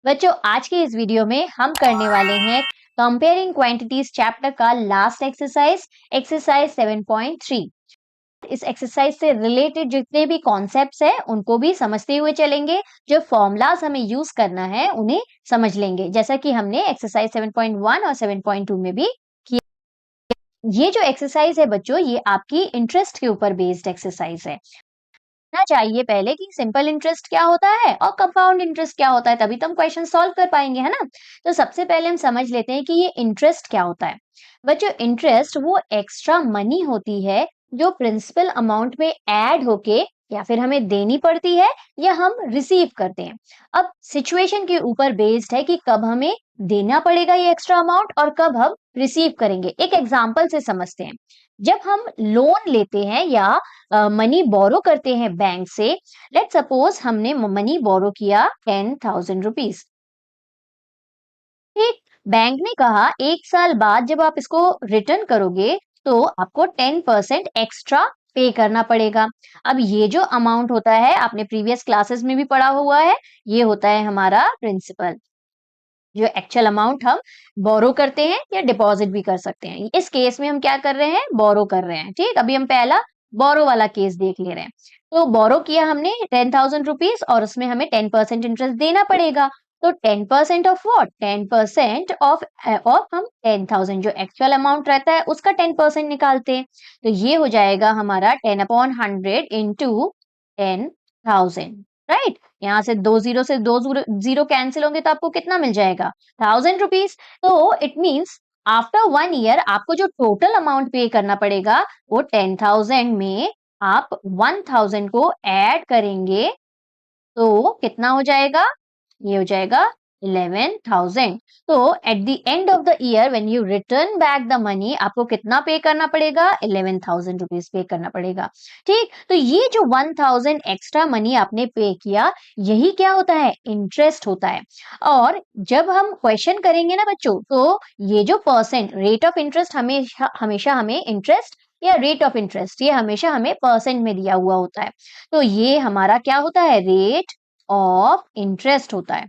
बच्चों आज के इस वीडियो में हम करने वाले हैं कंपेयरिंग क्वांटिटीज चैप्टर का लास्ट एक्सरसाइज एक्सरसाइज 7.3। इस एक्सरसाइज से रिलेटेड जितने भी कॉन्सेप्ट्स हैं उनको भी समझते हुए चलेंगे। जो फॉर्मूलाज हमें यूज करना है उन्हें समझ लेंगे, जैसा कि हमने एक्सरसाइज 7.1 और 7.2 में भी किया। ये जो एक्सरसाइज है बच्चों, ये आपकी इंटरेस्ट के ऊपर बेस्ड एक्सरसाइज है। ना चाहिए पहले कि सिंपल इंटरेस्ट क्या होता है और कंपाउंड इंटरेस्ट क्या होता है, तभी तो हम क्वेश्चन सॉल्व कर पाएंगे, है ना। तो सबसे पहले हम समझ लेते हैं कि ये इंटरेस्ट क्या होता है। बच्चों इंटरेस्ट वो एक्स्ट्रा मनी होती है जो प्रिंसिपल अमाउंट में ऐड होके या फिर हमें देनी पड़ती है या हम रिसीव करते हैं। अब सिचुएशन के ऊपर बेस्ड है कि कब हमें देना पड़ेगा ये एक्स्ट्रा अमाउंट और कब हम रिसीव करेंगे। एक एग्जाम्पल से समझते हैं। जब हम लोन लेते हैं या मनी बोरो करते हैं बैंक से, लेट सपोज हमने मनी बोरो किया 10,000 रुपीज। ठीक, बैंक ने कहा 1 साल बाद जब आप इसको रिटर्न करोगे तो आपको 10% एक्स्ट्रा पे करना पड़ेगा। अब ये जो अमाउंट होता है आपने प्रीवियस क्लासेस में भी पढ़ा हुआ है, ये होता है हमारा प्रिंसिपल, जो एक्चुअल अमाउंट हम बोरो करते हैं या डिपॉजिट भी कर सकते हैं। इस केस में हम क्या कर रहे हैं, बोरो कर रहे हैं। ठीक, अभी हम पहला बोरो वाला केस देख ले रहे हैं। तो बोरो किया हमने 10,000 रुपीज और उसमें हमें 10% इंटरेस्ट देना पड़ेगा। तो 10% ऑफ व्हाट, 10% ऑफ हम 10,000 जो एक्चुअल अमाउंट रहता है उसका 10% निकालते हैं। तो ये हो जाएगा हमारा 10/100 इंटू 10,000। राइट, यहाँ से दो जीरो से दो जीरो कैंसिल होंगे तो आपको कितना मिल जाएगा, 1,000 रुपीज। तो इट मीन्स आफ्टर 1 ईयर आपको जो टोटल अमाउंट पे करना पड़ेगा वो 10,000 में आप 1,000 को ऐड करेंगे तो कितना हो जाएगा, ये हो जाएगा 11,000। तो eight the end of the year when you return back the money आपको कितना पे करना पड़ेगा, 11,000 रुपीज पे करना पड़ेगा। ठीक, तो ये जो 1,000 एक्स्ट्रा मनी आपने पे किया, यही क्या होता है, इंटरेस्ट होता है। और जब हम क्वेश्चन करेंगे ना बच्चों, तो ये जो परसेंट रेट ऑफ इंटरेस्ट हमेशा हमेशा हमें इंटरेस्ट या रेट ऑफ इंटरेस्ट ये हमेशा हमें परसेंट में दिया हुआ होता है। तो ये हमारा क्या होता है, रेट ऑफ इंटरेस्ट होता है।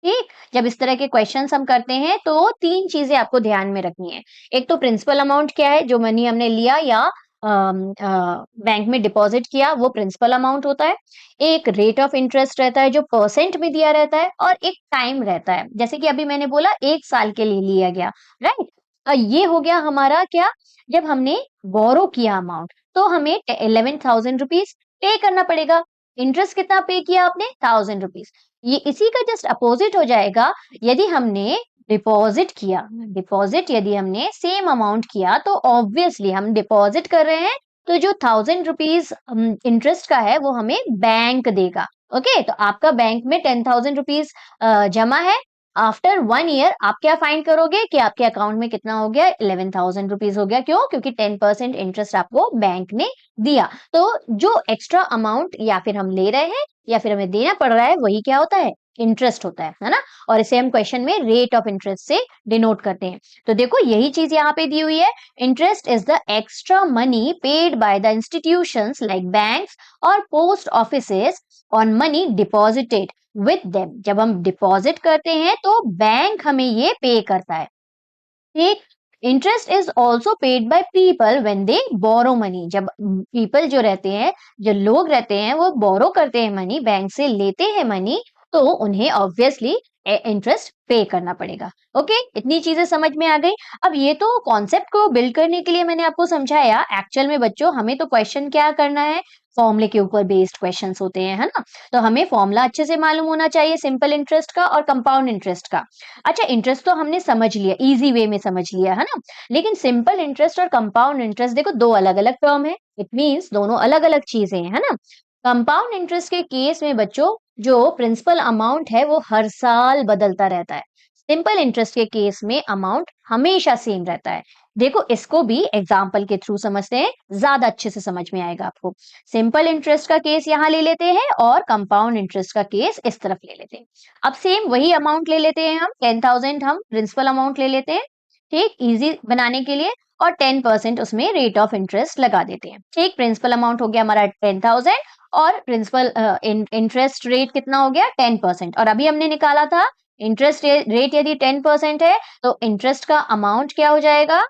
ठीक, जब इस तरह के क्वेश्चंस हम करते हैं तो तीन चीजें आपको ध्यान में रखनी है। एक तो प्रिंसिपल अमाउंट क्या है, जो मनी हमने लिया या बैंक में डिपॉजिट किया, वो प्रिंसिपल अमाउंट होता है। एक रेट ऑफ इंटरेस्ट रहता है जो परसेंट में दिया रहता है, और एक टाइम रहता है, जैसे कि अभी मैंने बोला 1 साल के लिए लिया गया। राइट, ये हो गया हमारा क्या, जब हमने बोरो किया अमाउंट तो हमें 11,000 रुपीज पे करना पड़ेगा। इंटरेस्ट कितना पे किया आपने, 1,000 रुपीज। ये इसी का जस्ट अपोजिट हो जाएगा यदि हमने डिपॉजिट किया। डिपॉजिट यदि हमने सेम अमाउंट किया तो ऑब्वियसली हम डिपॉजिट कर रहे हैं, तो जो 1,000 रुपीज इंटरेस्ट का है वो हमें बैंक देगा। ओके, तो आपका बैंक में 10,000 रुपीज जमा है। आफ्टर 1 ईयर आप क्या फाइंड करोगे कि आपके अकाउंट में कितना हो गया, 11,000 रुपीज हो गया। क्यों, क्योंकि 10% इंटरेस्ट आपको बैंक ने दिया। तो जो एक्स्ट्रा अमाउंट या फिर हम ले रहे हैं या फिर हमें देना पड़ रहा है, वही क्या होता है, इंटरेस्ट होता है ना। और इसे हम क्वेश्चन में रेट ऑफ इंटरेस्ट से डिनोट करते हैं। तो देखो यही चीज यहाँ पे दी हुई है, interest is the extra money paid by the institutions like banks और post offices on money deposited with them. जब हम डिपॉजिट करते हैं तो बैंक हमें ये पे करता है। ठीक, interest is also paid by people when they borrow money. जब पीपल जो रहते हैं, जो लोग रहते हैं, वो बोरो करते हैं मनी, बैंक से लेते हैं मनी, तो उन्हें ऑब्वियसली इंटरेस्ट पे करना पड़ेगा। ओके, इतनी चीजें समझ में आ गई। अब ये तो कॉन्सेप्ट को बिल्ड करने के लिए मैंने आपको समझाया। एक्चुअल में बच्चों हमें तो क्वेश्चन क्या करना है, फॉर्मूले के ऊपर बेस्ड क्वेश्चंस होते हैं, है ना। तो हमें फॉर्मूला अच्छे से मालूम होना चाहिए, सिंपल इंटरेस्ट का और कंपाउंड इंटरेस्ट का। अच्छा, इंटरेस्ट तो हमने समझ लिया, इजी वे में समझ लिया, है ना। लेकिन सिंपल इंटरेस्ट और कंपाउंड इंटरेस्ट देखो दो अलग अलग टर्म है। इट मीन्स दोनों अलग अलग चीजें हैं, है ना। कंपाउंड इंटरेस्ट के केस में बच्चों जो प्रिंसिपल अमाउंट है वो हर साल बदलता रहता है। सिंपल इंटरेस्ट के केस में अमाउंट हमेशा सेम रहता है। देखो इसको भी एग्जाम्पल के थ्रू समझते हैं, ज्यादा अच्छे से समझ में आएगा आपको। सिंपल इंटरेस्ट का केस यहाँ ले लेते हैं और कंपाउंड इंटरेस्ट का केस इस तरफ ले लेते हैं। अब सेम वही अमाउंट ले लेते हैं हम, 10,000 हम प्रिंसिपल अमाउंट ले लेते हैं। ठीक, इजी बनाने के लिए, और 10% उसमें रेट ऑफ इंटरेस्ट लगा देते हैं। ठीक, प्रिंसिपल अमाउंट हो गया हमारा 10,000 और प्रिंसिपल इंटरेस्ट रेट कितना हो गया 10%। और अभी हमने निकाला था इंटरेस्ट रेट यदि 10% है तो इंटरेस्ट का अमाउंट क्या हो जाएगा,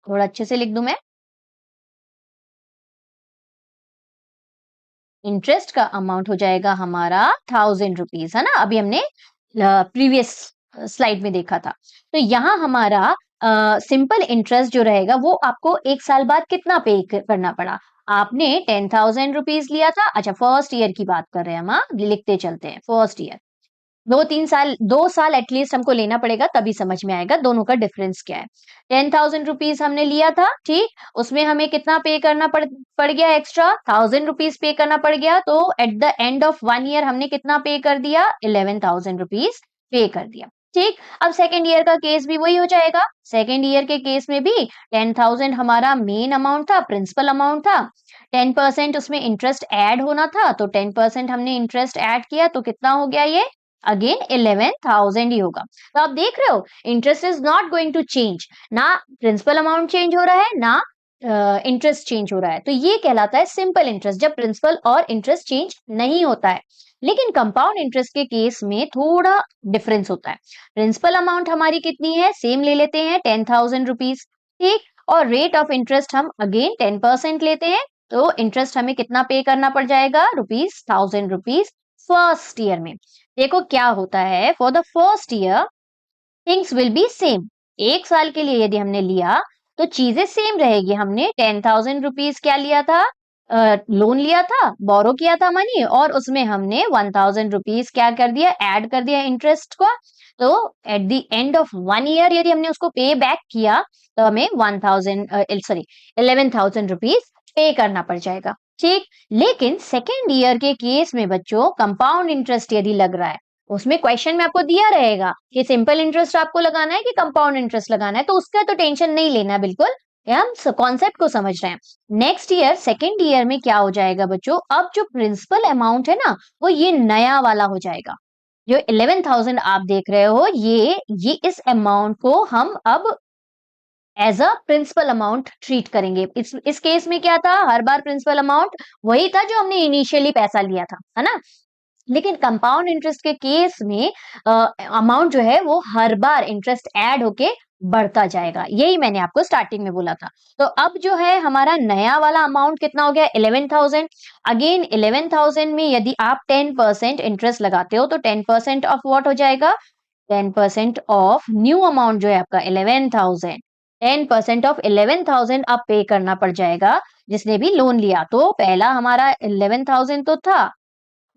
थोड़ा अच्छे से लिख दूं मैं, इंटरेस्ट का अमाउंट हो जाएगा हमारा 1000 रुपीज, है ना। अभी हमने प्रीवियस स्लाइड में देखा था। तो यहाँ हमारा सिंपल इंटरेस्ट जो रहेगा वो आपको एक साल बाद कितना पे करना पड़ा। आपने 10,000 रुपीज लिया था। अच्छा, फर्स्ट ईयर की बात कर रहे हैं हम, हाँ, लिखते चलते हैं। फर्स्ट ईयर 2-3 साल, 2 साल एटलीस्ट हमको लेना पड़ेगा, तभी समझ में आएगा दोनों का डिफरेंस क्या है। 10,000 रुपीज हमने लिया था, ठीक। उसमें हमें कितना पे करना पड़ गया एक्स्ट्रा, 1,000 रुपीज पे करना पड़ गया। तो eight the end of 1 year हमने कितना पे कर दिया, 11,000 रुपीज पे कर दिया, ठीक। अब सेकेंड ईयर का केस भी वही हो जाएगा। सेकेंड ईयर के केस में भी 10,000 हमारा मेन अमाउंट था, प्रिंसिपल अमाउंट था। 10% उसमें इंटरेस्ट ऐड होना था, तो 10% हमने इंटरेस्ट ऐड किया, तो कितना हो गया ये, अगेन 11,000 ही होगा। तो आप देख रहे हो interest is not going to change, ना प्रिंसिपल अमाउंट चेंज हो रहा है, ना इंटरेस्ट चेंज हो रहा है। तो ये कहलाता है सिंपल इंटरेस्ट, जब प्रिंसिपल और इंटरेस्ट चेंज नहीं होता है। लेकिन कंपाउंड इंटरेस्ट के केस में थोड़ा डिफरेंस होता है। प्रिंसिपल अमाउंट हमारी कितनी है, सेम ले लेते हैं 10,000 रुपीज, ठीक। और रेट ऑफ इंटरेस्ट हम अगेन 10% लेते हैं, तो इंटरेस्ट हमें कितना पे करना पड़ जाएगा, ₹1,000 फर्स्ट ईयर में। देखो क्या होता है, for the first year things will be same. एक साल के लिए यदि हमने लिया तो चीजें सेम रहेगी। हमने 10,000 रुपीज क्या लिया था, लोन लिया था, बोरो किया था मनी, और उसमें हमने 1,000 रुपीज क्या कर दिया, ऐड कर दिया इंटरेस्ट को। तो eight the end of 1 year यदि हमने उसको पे बैक किया तो हमें 11,000 पे करना पड़ जाएगा, ठीक। लेकिन सेकेंड ईयर के केस में बच्चों कंपाउंड इंटरेस्ट यदि लग रहा है, उसमें क्वेश्चन में आपको दिया रहेगा कि सिंपल इंटरेस्ट आपको लगाना है कि कंपाउंड इंटरेस्ट लगाना है, तो उसका तो टेंशन नहीं लेना है बिल्कुल। हम कॉन्सेप्ट को समझ रहे हैं। नेक्स्ट ईयर सेकेंड ईयर में क्या हो जाएगा बच्चों, अब जो प्रिंसिपल अमाउंट है ना वो ये नया वाला हो जाएगा। जो 11,000 आप देख रहे हो, ये इस अमाउंट को हम अब as a principal amount treat करेंगे। इस केस में क्या था, हर बार प्रिंसिपल अमाउंट वही था जो हमने इनिशियली पैसा लिया था, है ना। लेकिन कंपाउंड इंटरेस्ट के केस में अमाउंट जो है वो हर बार इंटरेस्ट ऐड होके बढ़ता जाएगा। यही मैंने आपको स्टार्टिंग में बोला था। तो अब जो है हमारा नया वाला अमाउंट कितना हो गया, 11,000। अगेन 11,000 में यदि आप 10% इंटरेस्ट लगाते हो तो 10% ऑफ व्हाट हो जाएगा, 10% ऑफ न्यू अमाउंट जो है आपका 11,000। 10% ऑफ 11,000 आप पे करना पड़ जाएगा जिसने भी लोन लिया। तो पहला हमारा 11,000 तो था,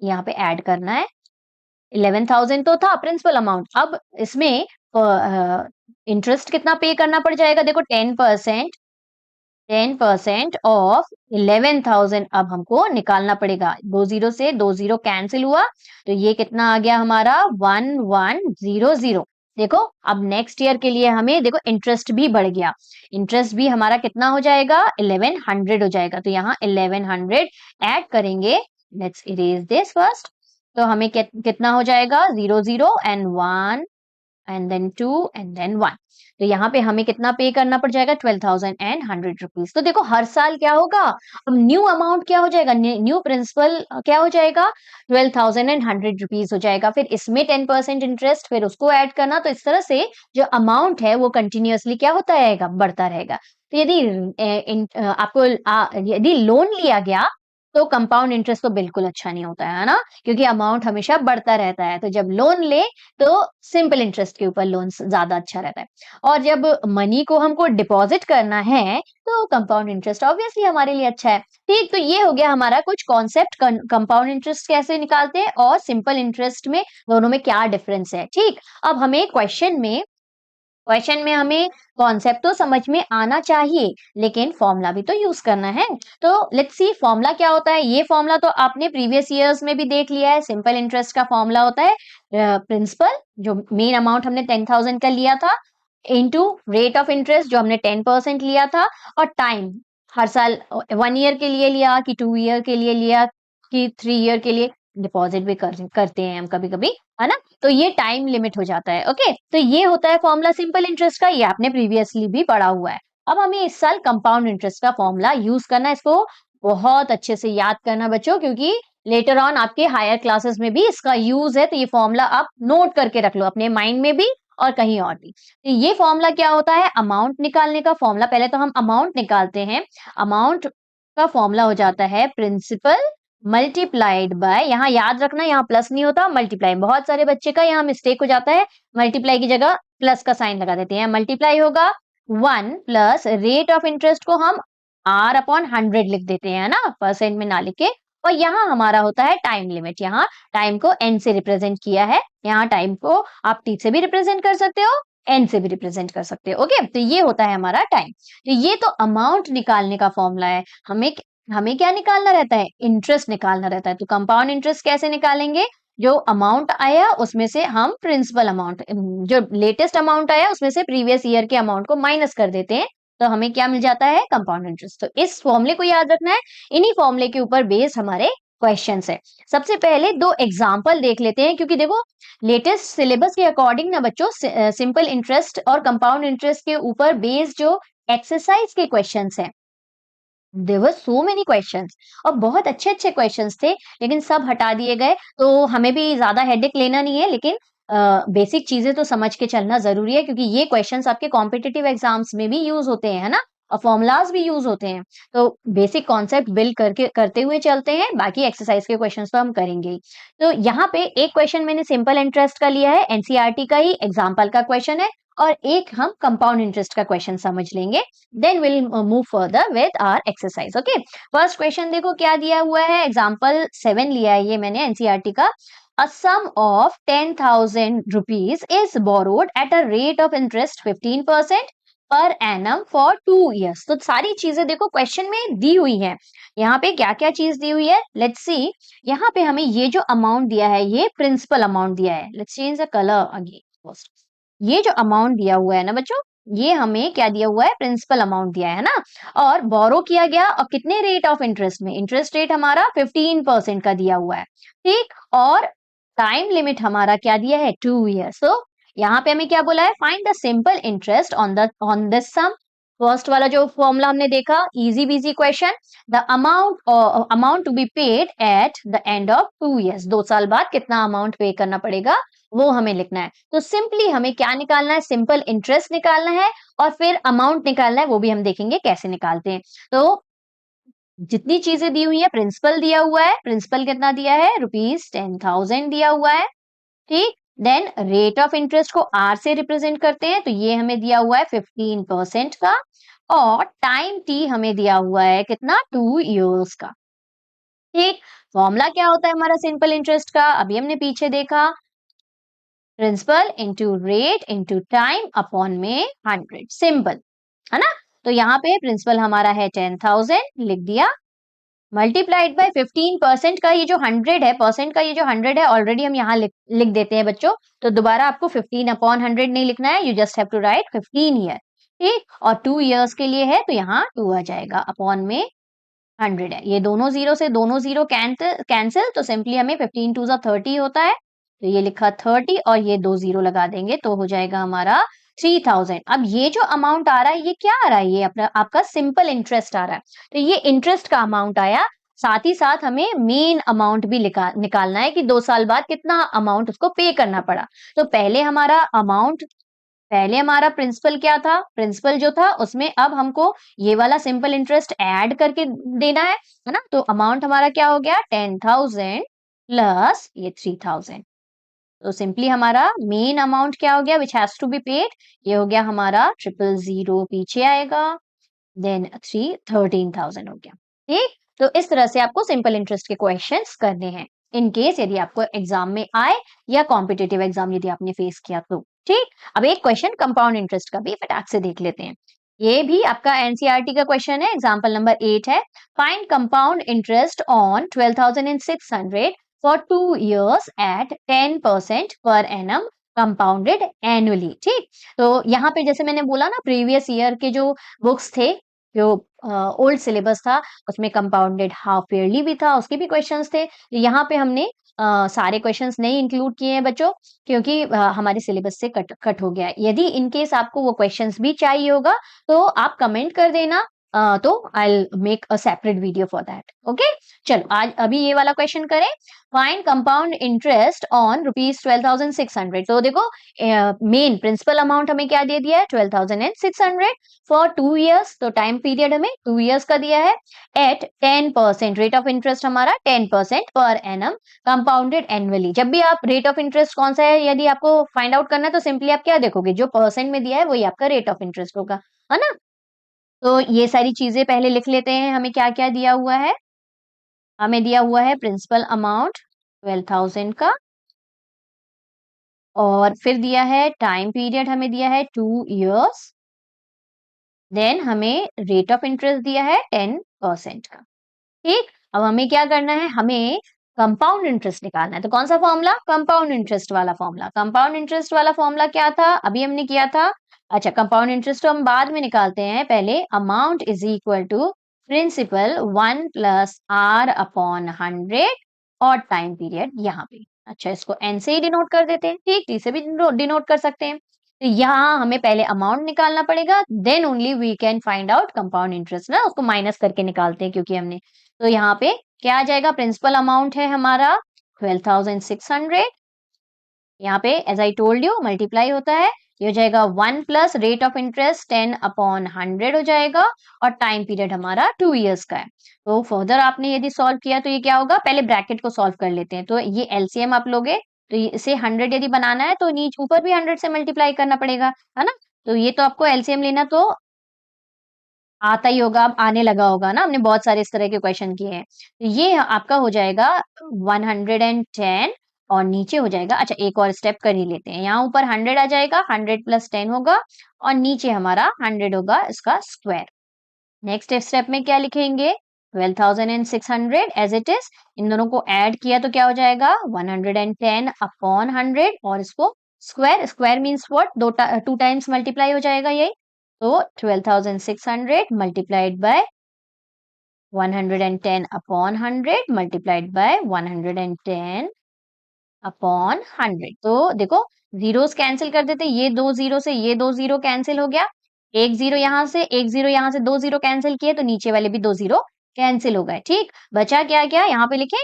यहाँ पे ऐड करना है। 11,000 तो था प्रिंसिपल अमाउंट, अब इसमें इंटरेस्ट कितना पे करना पड़ जाएगा, देखो 10% ऑफ 11,000 अब हमको निकालना पड़ेगा। 2 जीरो से 2 जीरो कैंसिल हुआ, तो ये कितना आ गया हमारा 1100। देखो अब नेक्स्ट ईयर के लिए हमें देखो इंटरेस्ट भी बढ़ गया। इंटरेस्ट भी हमारा कितना हो जाएगा, 1100 हो जाएगा। तो यहाँ 1100 ऐड करेंगे। Let's erase this first. तो हमें कितना हो जाएगा, 0 0 and 1 and then 2 and then 1। तो यहाँ पे हमें कितना पे करना पड़ जाएगा, 12,100 रुपीज। तो देखो हर साल क्या होगा, अब न्यू अमाउंट क्या हो जाएगा, न्यू प्रिंसिपल क्या हो जाएगा, 12,100 रुपीज हो जाएगा। फिर इसमें 10% इंटरेस्ट, फिर उसको ऐड करना। तो इस तरह से जो अमाउंट है वो कंटिन्यूअसली क्या होता रहेगा, बढ़ता रहेगा। तो यदि आपको यदि लोन लिया गया तो कंपाउंड इंटरेस्ट तो बिल्कुल अच्छा नहीं होता है ना, क्योंकि अमाउंट हमेशा बढ़ता रहता है। तो जब लोन ले तो सिंपल इंटरेस्ट के ऊपर लोन ज्यादा अच्छा रहता है। और जब मनी को हमको डिपॉजिट करना है तो कंपाउंड इंटरेस्ट ऑब्वियसली हमारे लिए अच्छा है, ठीक। तो ये हो गया हमारा कुछ कॉन्सेप्ट, कंपाउंड इंटरेस्ट कैसे निकालते हैं और सिंपल इंटरेस्ट में दोनों में क्या डिफरेंस है, ठीक। अब हमें क्वेश्चन में हमें कॉन्सेप्ट तो समझ में आना चाहिए, लेकिन फॉर्मूला भी तो यूज करना है। तो लेट्स सी फॉर्मूला क्या होता है। ये फॉर्मूला तो आपने प्रीवियस ईयर्स में भी देख लिया है। सिंपल इंटरेस्ट का फॉर्मूला होता है प्रिंसिपल, जो मेन अमाउंट हमने 10,000 का लिया था, इनटू रेट ऑफ इंटरेस्ट जो हमने 10% लिया था, और टाइम, हर साल 1 ईयर के लिए लिया कि 2 ईयर के लिए लिया कि 3 ईयर के लिए डिपॉजिट भी करते हैं हम कभी कभी, है ना। तो ये टाइम लिमिट हो जाता है। ओके, तो ये होता है फॉर्मूला सिंपल इंटरेस्ट का, ये आपने प्रीवियसली भी पढ़ा हुआ है। अब हमें इस साल कंपाउंड इंटरेस्ट का फॉर्मूला यूज करना है। इसको बहुत अच्छे से याद करना बच्चों, क्योंकि लेटर ऑन आपके हायर क्लासेस में भी इसका यूज है, तो ये फॉर्मूला आप नोट करके रख लो अपने माइंड में भी और कहीं और भी। तो ये फॉर्मूला क्या होता है, अमाउंट निकालने का फॉर्मूला। पहले तो हम अमाउंट निकालते हैं। अमाउंट का फॉर्मूला हो जाता है प्रिंसिपल मल्टीप्लाइड बाय, यहाँ याद रखना यहाँ प्लस नहीं होता, मल्टीप्लाई। बहुत सारे बच्चे का यहाँ मिस्टेक हो जाता है, मल्टीप्लाई की जगह प्लस का साइन लगा देते हैं। मल्टीप्लाई होगा 1 प्लस रेट ऑफ इंटरेस्ट को हम आर अपॉन 100 लिख देते हैं ना, परसेंट में ना लिखे। और यहाँ हमारा होता है टाइम लिमिट, यहाँ टाइम को एन से रिप्रेजेंट किया है। यहाँ टाइम को आप टी से भी रिप्रेजेंट कर सकते हो, एन से भी रिप्रेजेंट कर सकते हो। ओके, तो ये होता है हमारा टाइम। तो ये तो अमाउंट निकालने का फॉर्मूला है। हमें हमें क्या निकालना रहता है, इंटरेस्ट निकालना रहता है। तो कंपाउंड इंटरेस्ट कैसे निकालेंगे, जो अमाउंट आया उसमें से हम प्रिंसिपल अमाउंट, जो लेटेस्ट अमाउंट आया उसमें से प्रीवियस ईयर के अमाउंट को माइनस कर देते हैं, तो हमें क्या मिल जाता है, कंपाउंड इंटरेस्ट। तो इस फॉर्मूले को याद रखना है, इन्हीं फॉर्मूले के ऊपर बेस्ड हमारे क्वेश्चंस है। सबसे पहले दो एग्जांपल देख लेते हैं, क्योंकि देखो लेटेस्ट सिलेबस के अकॉर्डिंग ना बच्चों, सिंपल इंटरेस्ट और कंपाउंड इंटरेस्ट के ऊपर बेस्ड जो एक्सरसाइज के क्वेश्चंस हैं, there were so many questions, और बहुत अच्छे अच्छे क्वेश्चंस थे, लेकिन सब हटा दिए गए। तो हमें भी ज्यादा हेडेक लेना नहीं है, लेकिन बेसिक चीजें तो समझ के चलना जरूरी है, क्योंकि ये क्वेश्चंस आपके कॉम्पिटिटिव एग्जाम्स में भी यूज होते हैं, है ना, और फॉर्मुलाज भी यूज होते हैं। तो बेसिक कॉन्सेप्ट बिल्ड करके करते हुए चलते हैं, बाकी एक्सरसाइज के क्वेश्चंस तो हम करेंगे ही। तो यहाँ पे एक क्वेश्चन मैंने सिंपल इंटरेस्ट का लिया है, एनसीईआरटी का ही एग्जाम्पल का क्वेश्चन है, और एक हम कंपाउंड इंटरेस्ट का क्वेश्चन समझ लेंगे, then will move further with our exercise. Okay, first question देखो क्या दिया हुआ है, एग्जांपल 7 लिया है ये मैंने एनसीईआरटी का। A sum of 10,000 rupees is borrowed at a rate of interest 15% per annum for 2 years। तो सारी चीजें देखो क्वेश्चन में दी हुई हैं। यहाँ पे क्या क्या चीज दी हुई है, लेट्स सी। यहाँ पे हमें ये जो अमाउंट दिया है, ये प्रिंसिपल अमाउंट दिया है। Let's change the colour again. ये जो अमाउंट दिया हुआ है ना बच्चों, ये हमें क्या दिया हुआ है, प्रिंसिपल अमाउंट दिया है ना, और बोरो किया गया, और कितने रेट ऑफ इंटरेस्ट में, इंटरेस्ट रेट हमारा 15% का दिया हुआ है, ठीक। और टाइम लिमिट हमारा क्या दिया है, 2 years। तो यहाँ पे हमें क्या बोला है, find the simple interest on this sum. First वाला जो फॉर्मूला हमने देखा, easy peasy question. The amount to be paid at the end of 2 years, 2 साल बाद कितना अमाउंट पे करना पड़ेगा वो हमें लिखना है। तो सिंपली हमें क्या निकालना है, सिंपल इंटरेस्ट निकालना है, और फिर अमाउंट निकालना है, वो भी हम देखेंगे कैसे निकालते हैं। तो जितनी चीजें दी हुई है, प्रिंसिपल दिया हुआ है, प्रिंसिपल कितना दिया है, ₹10,000 दिया हुआ है, ठीक। देन रेट ऑफ इंटरेस्ट को आर से रिप्रेजेंट करते हैं, तो ये हमें दिया हुआ है 15% का, और टाइम टी हमें दिया हुआ है कितना, 2 years का, ठीक। फॉर्मूला क्या होता है हमारा सिंपल इंटरेस्ट का, अभी हमने पीछे देखा, principal into rate into time upon में 100, सिंपल है ना। तो यहाँ पे प्रिंसिपल हमारा है 10,000 लिख दिया, मल्टीप्लाइड बाय 15% का ये जो 100 है, परसेंट का ये जो 100 है, ऑलरेडी हम यहाँ लिख देते हैं बच्चों। तो दोबारा आपको 15 अपॉन 100 नहीं लिखना है, you just have to write 15 year, ठीक। और 2 years के लिए है, तो यहाँ 2 आ जाएगा, अपॉन में 100 है। ये दोनों जीरो से दोनों जीरो कैंसिल, तो सिंपली हमें 15 2 30 होता है, तो ये लिखा 30, और ये 2 जीरो लगा देंगे, तो हो जाएगा हमारा 3000। अब ये जो अमाउंट आ रहा है, ये क्या आ रहा है, ये अपना आपका सिंपल इंटरेस्ट आ रहा है। तो ये इंटरेस्ट का अमाउंट आया, साथ ही साथ हमें मेन अमाउंट भी निकालना है कि 2 साल बाद कितना अमाउंट उसको पे करना पड़ा। तो पहले हमारा प्रिंसिपल क्या था, प्रिंसिपल जो था उसमें अब हमको ये वाला सिंपल इंटरेस्ट ऐड करके देना है ना। तो अमाउंट हमारा क्या हो गया, 10,000 प्लस ये 3,000। तो सिंपली हमारा मेन अमाउंट क्या हो गया, which has to be paid, ये हो गया हमारा 000, पीछे आएगा, देन 13,000 हो गया, ठीक। तो इस तरह से आपको सिंपल इंटरेस्ट के क्वेश्चंस करने हैं, इन केस यदि आपको एग्जाम में आए, या कॉम्पिटेटिव एग्जाम यदि आपने फेस किया तो, ठीक। अब एक क्वेश्चन कंपाउंड इंटरेस्ट का भी फटाक से देख लेते हैं। ये भी आपका एनसीईआरटी का क्वेश्चन है, एग्जाम्पल नंबर 8 है। Find compound interest on 12,600 for 2 years at 10% per annum compounded annually, ठीक। तो यहाँ पे जैसे मैंने बोला ना, प्रीवियस ईयर के जो बुक्स थे, जो ओल्ड सिलेबस था, उसमें कंपाउंडेड हाफ ईयरली भी था, उसके भी क्वेश्चंस थे। यहाँ पे हमने सारे क्वेश्चंस नहीं इंक्लूड किए हैं बच्चों, क्योंकि हमारे सिलेबस से कट हो गया है। यदि इन केस आपको वो क्वेश्चंस भी चाहिए होगा, तो आप कमेंट कर देना, तो I make a separate video for that. Okay, चलो आज अभी ये वाला क्वेश्चन करें। Find compound interest on ₹12,600। तो देखो मेन प्रिंसिपल अमाउंट हमें क्या दे दिया है, 12,600 फॉर 2 years। तो टाइम पीरियड हमें 2 years का दिया है एट 10%। रेट ऑफ इंटरेस्ट हमारा 10% पर एनम कंपाउंडेड एनुअली। जब भी आप रेट ऑफ इंटरेस्ट कौन सा है यदि आपको फाइंड आउट करना है तो सिंपली आप क्या देखोगे, जो परसेंट में दिया है वही आपका रेट ऑफ इंटरेस्ट होगा, है ना। तो ये सारी चीजें पहले लिख लेते हैं, हमें क्या क्या दिया हुआ है। हमें दिया हुआ है प्रिंसिपल अमाउंट 12,000 का, और फिर दिया है टाइम पीरियड हमें दिया है 2 years। देन हमें रेट ऑफ इंटरेस्ट दिया है 10% का। ठीक, अब हमें क्या करना है, हमें कंपाउंड इंटरेस्ट निकालना है। तो कौन सा फॉर्मूला, कंपाउंड इंटरेस्ट वाला फॉर्मूला। कंपाउंड इंटरेस्ट वाला फॉर्मूला क्या था, अभी हमने किया था। अच्छा, कंपाउंड इंटरेस्ट तो हम बाद में निकालते हैं, पहले amount is equal to principal 1+R/100 और टाइम पीरियड यहाँ पे। अच्छा, इसको एन से ही डिनोट कर देते हैं, ठीक, टी से भी डिनोट कर सकते हैं। तो यहाँ हमें पहले अमाउंट निकालना पड़ेगा, then only we can find out compound interest ना, उसको माइनस करके निकालते हैं क्योंकि हमने। तो यहाँ पे क्या आ जाएगा, प्रिंसिपल अमाउंट है हमारा 12,600। यहाँ पे as I told you multiply होता है, ये हो जाएगा 1 प्लस रेट ऑफ इंटरेस्ट 10/100 हो जाएगा, और टाइम पीरियड हमारा 2 years का है। तो फर्दर आपने यदि सॉल्व किया तो ये क्या होगा, पहले ब्रैकेट को सॉल्व कर लेते हैं। तो ये एलसीएम आप लोगे तो इसे 100 यदि बनाना है तो नीचे ऊपर भी 100 से मल्टीप्लाई करना पड़ेगा, है ना। तो ये तो आपको एलसीएम लेना तो आता ही होगा, अब आने लगा होगा ना, हमने बहुत सारे इस तरह के क्वेश्चन किए हैं। तो ये आपका हो जाएगा 110, और नीचे हो जाएगा, अच्छा एक और स्टेप कर ही लेते हैं, यहाँ ऊपर 100 आ जाएगा, 100 प्लस 10 होगा, और नीचे हमारा 100 होगा इसका स्क्वायर। नेक्स्ट स्टेप में क्या लिखेंगे, 12,600 एज इट इज, इन दोनों को ऐड किया तो क्या हो जाएगा 110/100, और इसको square, square means what, 2 times multiply हो जाएगा यही। तो 12,600 मल्टीप्लाइड बाय 110/100 मल्टीप्लाइड बाय 110/100। तो देखो जीरोस कैंसिल कर देते, ये 2 जीरो से ये 2 जीरो कैंसिल हो गया, एक जीरो यहाँ से, एक जीरो यहाँ से, 2 जीरो कैंसिल किए तो नीचे वाले भी 2 जीरो कैंसिल हो गए। ठीक, बचा क्या क्या, यहाँ पे लिखे,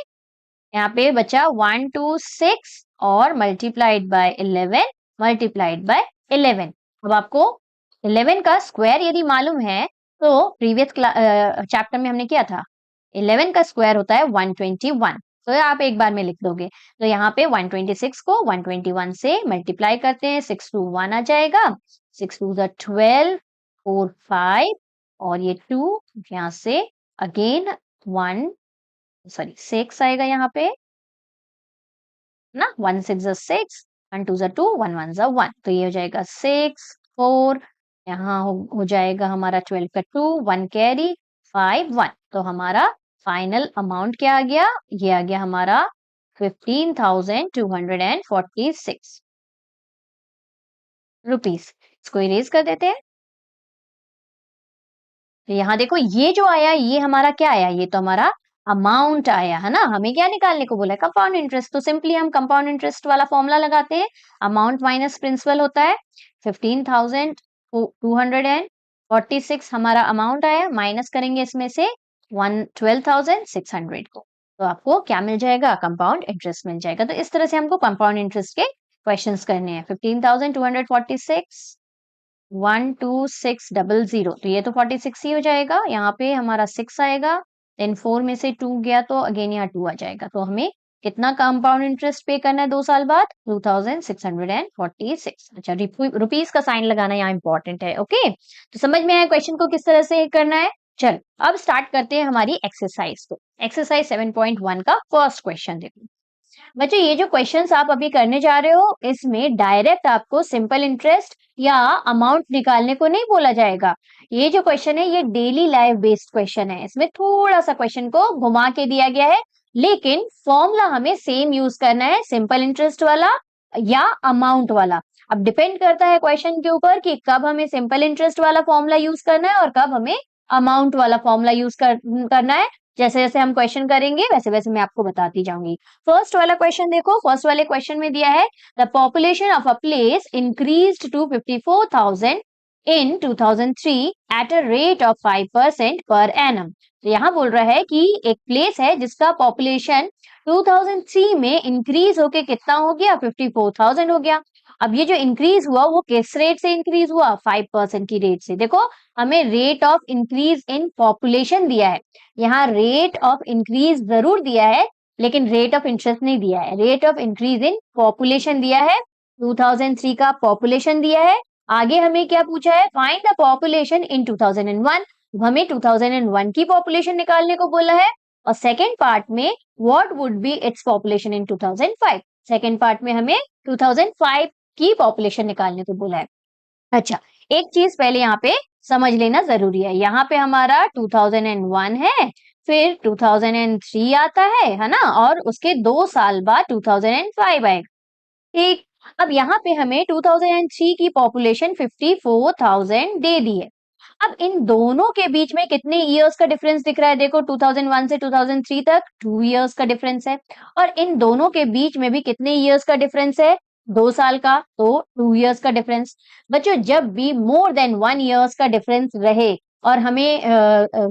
यहाँ पे बचा 126 और मल्टीप्लाइड बाय 11 मल्टीप्लाइड बाय 11। अब आपको 11 का स्क्वायर यदि मालूम है तो प्रीवियस चैप्टर में हमने किया था, 11 का स्क्वायर होता है 121। तो आप एक बार में लिख दोगे। तो यहाँ पे 126 को 121 से मल्टीप्लाई करते हैं, 6 2 1 आ जाएगा, 6 2 12, 4 5, और ये 2 यहाँ से अगेन 1, सॉरी 6 आएगा यहाँ पे ना, 1 6 6, 1 2 2, 1 1 1। तो ये हो जाएगा 6 4, यहाँ हो जाएगा हमारा 12 का 2, 1 कैरी, 5 1। तो हमारा फाइनल अमाउंट क्या आ गया, ये आ गया हमारा 15,246 रुपीस। इसको इरेज कर देते हैं। तो यहाँ देखो ये जो आया ये हमारा क्या आया, ये तो हमारा अमाउंट आया है ना, हमें क्या निकालने को बोला है, कंपाउंड इंटरेस्ट। तो सिंपली हम कंपाउंड इंटरेस्ट वाला फॉर्मूला लगाते हैं, अमाउंट माइनस प्रिंसिपल होता है, 15,246 हमारा अमाउंट आया, माइनस करेंगे इसमें से 12,600 को, तो आपको क्या मिल जाएगा, कंपाउंड इंटरेस्ट मिल जाएगा। तो इस तरह से हमको कंपाउंड इंटरेस्ट के क्वेश्चंस करने हैं। 15,246 12600, तो ये तो 46 ही हो जाएगा, यहाँ पे हमारा 6 आएगा, देन 4 में से 2 गया तो अगेन यहाँ 2 आ जाएगा। तो हमें कितना कंपाउंड इंटरेस्ट पे करना है 2 साल बाद, 2646। अच्छा, रुपीस का साइन लगाना यहाँ इंपॉर्टेंट है। ओके, तो समझ में आया क्वेश्चन को किस तरह से करना है। चल अब स्टार्ट करते हैं हमारी एक्सरसाइज। तो एक्सरसाइज 7.1 का फर्स्ट क्वेश्चन देखो बच्चों, ये जो क्वेश्चंस आप अभी करने जा रहे हो इसमें डायरेक्ट आपको सिंपल इंटरेस्ट या अमाउंट निकालने को नहीं बोला जाएगा। ये जो क्वेश्चन है ये डेली लाइफ बेस्ड क्वेश्चन है, इसमें थोड़ा सा क्वेश्चन को घुमा के दिया गया है, लेकिन फॉर्मूला हमें सेम यूज करना है, सिंपल इंटरेस्ट वाला या अमाउंट वाला। अब डिपेंड करता है क्वेश्चन के ऊपर कि कब हमें सिंपल इंटरेस्ट वाला फॉर्मूला यूज करना है और कब हमें अमाउंट वाला फॉर्मूला यूज करना है। जैसे जैसे हम क्वेश्चन करेंगे वैसे वैसे मैं आपको बताती जाऊंगी। फर्स्ट वाला क्वेश्चन देखो, फर्स्ट वाले क्वेश्चन में दिया है the population of a place increased to 54,000 in 2003 at a rate of 5% per annum। तो यहाँ बोल रहा है कि एक प्लेस है जिसका पॉपुलेशन 2003 में इंक्रीज होके कितना हो गया, 54,000 हो गया। अब ये जो इंक्रीज हुआ वो किस रेट से इंक्रीज हुआ, 5% की रेट से। देखो हमें rate of increase in population दिया है, यहाँ रेट ऑफ इंक्रीज जरूर दिया है लेकिन रेट ऑफ इंटरेस्ट नहीं दिया है। Rate of increase in population दिया है, 2003 का पॉपुलेशन दिया है। आगे हमें क्या पूछा है, फाइंड द पॉपुलेशन इन 2001। हमें 2001 की पॉपुलेशन निकालने को बोला है। और सेकेंड पार्ट में what would be its population in 2005। Second part में हमें 2005 की पॉपुलेशन निकालने को बोला है। अच्छा, एक चीज पहले यहाँ पे समझ लेना जरूरी है। यहाँ पे हमारा 2001 है, फिर 2003 आता है ना, और उसके 2 साल बाद 2005 आएगा। ठीक, अब यहाँ पे हमें 2003 की पॉपुलेशन 54,000 दे दी है। अब इन दोनों के बीच में कितने इयर्स का डिफरेंस दिख रहा है, देखो 2001 से 2003 तक 2 इयर्स का डिफरेंस है। और इन दोनों के बीच में भी कितने इयर्स का डिफरेंस है, 2 साल का, तो 2 इयर्स का डिफरेंस। बच्चों जब भी मोर देन 1 इयर्स का डिफरेंस रहे और हमें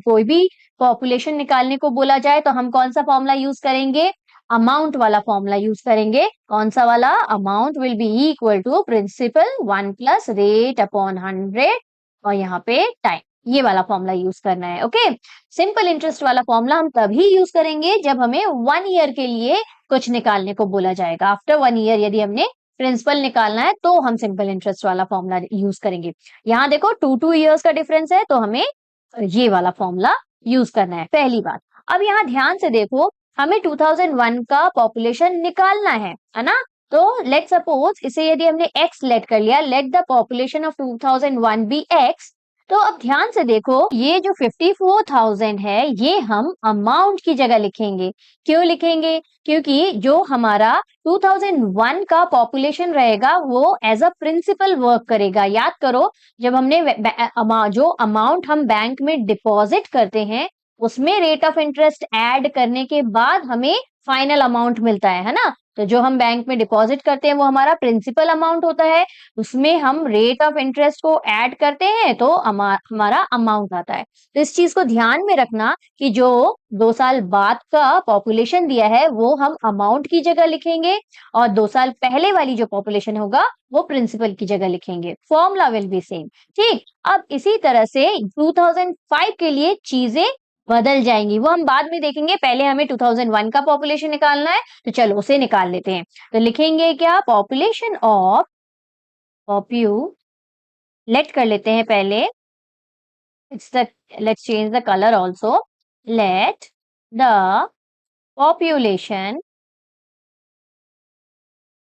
कोई भी पॉपुलेशन निकालने को बोला जाए तो हम कौन सा फॉर्मूला यूज करेंगे, अमाउंट वाला फॉर्मूला यूज करेंगे। कौन सा वाला, amount will be equal to principal 1 plus rate upon 100 और यहाँ पे टाइम, ये वाला फॉर्मूला यूज करना है। ओके, सिंपल इंटरेस्ट वाला फॉर्मूला हम तभी यूज करेंगे जब हमें 1 ईयर के लिए कुछ निकालने को बोला जाएगा। आफ्टर 1 ईयर यदि हमने प्रिंसिपल निकालना है तो हम सिंपल इंटरेस्ट वाला फॉर्मूला यूज करेंगे। यहाँ देखो 2 ईयर्स का डिफरेंस है तो हमें ये वाला फॉर्मूला यूज करना है, पहली बात। अब यहाँ ध्यान से देखो, हमें 2001 का पॉपुलेशन निकालना है ना। तो लेट सपोज इसे यदि हमने x लेट कर लिया, let the population of 2001 be x। तो अब ध्यान से देखो, ये जो 54,000 है ये हम अमाउंट की जगह लिखेंगे। क्यों लिखेंगे, क्योंकि जो हमारा 2001 का पॉपुलेशन रहेगा वो एज अ प्रिंसिपल वर्क करेगा। याद करो, जब हमने जो अमाउंट हम बैंक में डिपॉजिट करते हैं उसमें रेट ऑफ इंटरेस्ट ऐड करने के बाद हमें फाइनल अमाउंट मिलता है ना। तो जो हम बैंक में डिपॉजिट करते हैं वो हमारा प्रिंसिपल अमाउंट होता है, उसमें हम रेट ऑफ इंटरेस्ट को ऐड करते हैं तो हमारा अमाउंट आता है। तो इस चीज को ध्यान में रखना कि जो 2 साल बाद का पॉपुलेशन दिया है वो हम अमाउंट की जगह लिखेंगे और 2 साल पहले वाली जो पॉपुलेशन होगा वो प्रिंसिपल की जगह लिखेंगे। Formula will be same. ठीक, अब इसी तरह से 2005 के लिए चीजें बदल जाएंगी, वो हम बाद में देखेंगे। पहले हमें 2001 का पॉपुलेशन निकालना है तो चलो उसे निकाल लेते हैं। तो लिखेंगे क्या, पॉपुलेशन ऑफ लेट कर लेते हैं पहले, let's change the colour also. Let the population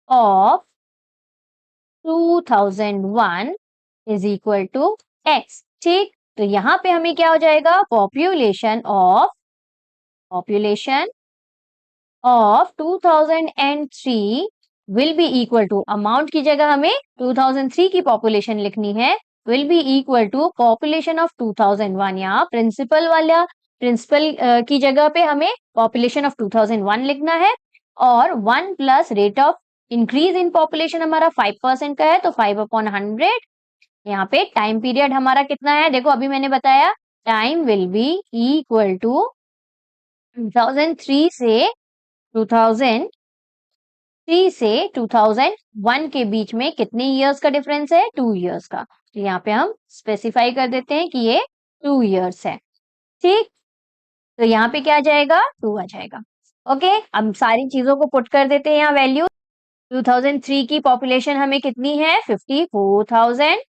of 2001 is equal to x। ठीक, तो यहाँ पे हमें क्या हो जाएगा, population of 2003 will be equal to, amount की जगह हमें 2003 की पॉपुलेशन लिखनी है, will be equal to population of 2001। यहाँ प्रिंसिपल की जगह पे हमें पॉपुलेशन ऑफ 2001 लिखना है और 1 plus rate of increase in population हमारा 5% का है तो 5/100। यहाँ पे टाइम पीरियड हमारा कितना है, देखो अभी मैंने बताया time will be equal to 2003 से 2001 के बीच में कितने इयर्स का डिफरेंस है, 2 इयर्स का। तो यहाँ पे हम स्पेसिफाई कर देते हैं कि ये 2 इयर्स है। ठीक, तो यहाँ पे क्या आ जाएगा, 2 आ जाएगा। ओके, अब सारी चीजों को पुट कर देते हैं यहाँ वैल्यू। 2003 की पॉपुलेशन हमें कितनी है, 54,000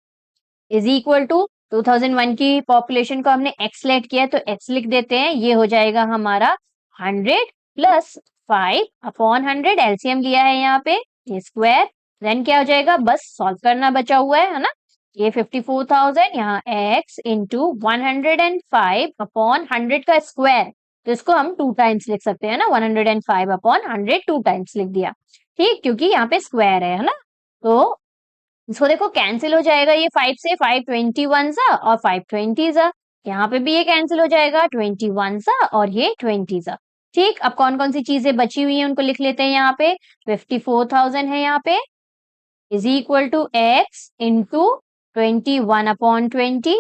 इज इक्वल टू 2001 की पॉपुलेशन को हमने x लेट किया तो x लिख देते हैं, ये हो जाएगा हमारा 100 प्लस 5/100, एलसीएम लिया है यहाँ पे, ये स्क्वायर। देन क्या हो जाएगा, बस सॉल्व करना बचा हुआ है ना। ये 54,000 यहाँ x इंटू 105/100 का स्क्वायर, तो इसको हम 2 टाइम्स लिख सकते हैं ना, 105/100 2 टाइम्स लिख दिया। ठीक, क्योंकि यहाँ पे स्क्वायर है ना। तो इसको देखो कैंसिल हो जाएगा, ये 5 से 5 21 सा और 5 20 सा, यहाँ पे भी ये कैंसिल हो जाएगा 21 सा और ये 20 सा। ठीक, अब कौन कौन सी चीजें बची हुई हैं उनको लिख लेते हैं। यहाँ पे 54,000 है यहाँ पे, is equal to x into 21/20